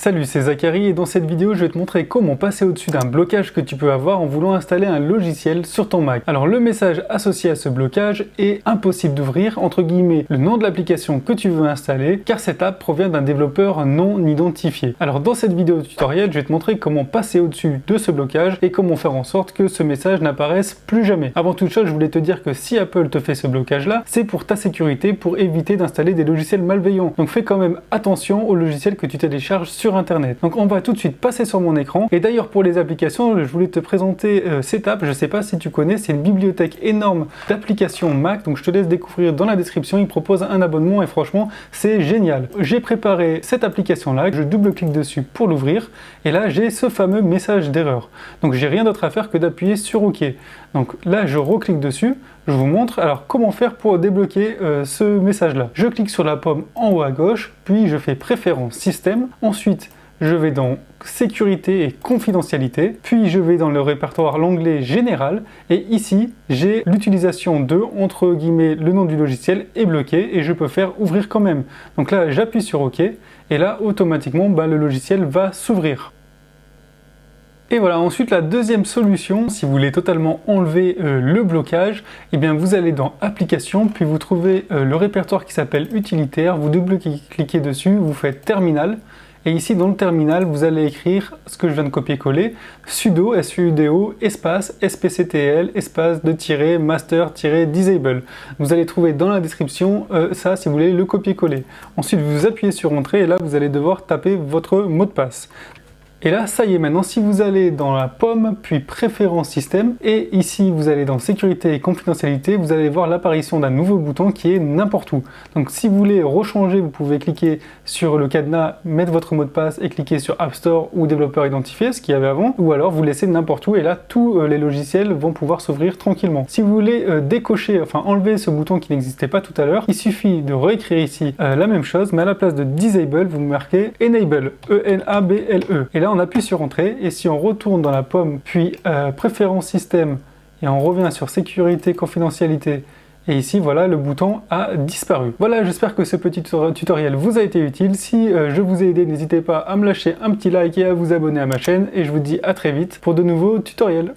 Salut, c'est Zachary et dans cette vidéo, je vais te montrer comment passer au-dessus d'un blocage que tu peux avoir en voulant installer un logiciel sur ton Mac. Alors le message associé à ce blocage est impossible d'ouvrir, entre guillemets, le nom de l'application que tu veux installer, car cette app provient d'un développeur non identifié. Alors dans cette vidéo tutoriel, je vais te montrer comment passer au-dessus de ce blocage et comment faire en sorte que ce message n'apparaisse plus jamais. Avant toute chose, je voulais te dire que si Apple te fait ce blocage-là, c'est pour ta sécurité, pour éviter d'installer des logiciels malveillants. Donc fais quand même attention aux logiciels que tu télécharges sur Internet. Donc on va tout de suite passer sur mon écran. Et d'ailleurs pour les applications, je voulais te présenter Setup. Je ne sais pas si tu connais, c'est une bibliothèque énorme d'applications Mac. Donc je te laisse découvrir dans la description. Il propose un abonnement et franchement c'est génial. J'ai préparé cette application-là. Je double-clique dessus pour l'ouvrir. Et là j'ai ce fameux message d'erreur. Donc j'ai rien d'autre à faire que d'appuyer sur OK. Donc là je reclique dessus. Je vous montre alors comment faire pour débloquer ce message-là. Je clique sur la pomme en haut à gauche, puis je fais préférences système. Ensuite, je vais dans sécurité et confidentialité, puis je vais dans le répertoire l'onglet général et ici j'ai l'utilisation de entre guillemets le nom du logiciel est bloqué et je peux faire ouvrir quand même. Donc là j'appuie sur OK et là automatiquement le logiciel va s'ouvrir. Et voilà, ensuite la deuxième solution, si vous voulez totalement enlever le blocage, eh bien vous allez dans Applications, puis vous trouvez le répertoire qui s'appelle Utilitaire, vous double-cliquez dessus, vous faites Terminal, et ici dans le terminal, vous allez écrire ce que je viens de copier-coller, sudo, sudo, espace, spctl, espace de tiret, master, disable. Vous allez trouver dans la description ça si vous voulez le copier-coller. Ensuite, vous appuyez sur Entrée, et là vous allez devoir taper votre mot de passe. Et là, ça y est, maintenant, si vous allez dans la pomme, puis Préférences système, et ici, vous allez dans Sécurité et confidentialité, vous allez voir l'apparition d'un nouveau bouton qui est n'importe où. Donc, si vous voulez rechanger, vous pouvez cliquer sur le cadenas, mettre votre mot de passe et cliquer sur App Store ou développeur identifié, ce qu'il y avait avant, ou alors vous laissez n'importe où, et là, tous les logiciels vont pouvoir s'ouvrir tranquillement. Si vous voulez décocher, enfin enlever ce bouton qui n'existait pas tout à l'heure, il suffit de réécrire ici la même chose, mais à la place de Disable, vous marquez Enable, E-N-A-B-L-E. Et là, on appuie sur Entrée et si on retourne dans la pomme puis Préférences système et on revient sur Sécurité, confidentialité et ici voilà le bouton a disparu. Voilà, j'espère que ce petit tutoriel vous a été utile. Si je vous ai aidé, n'hésitez pas à me lâcher un petit like et à vous abonner à ma chaîne et je vous dis à très vite pour de nouveaux tutoriels.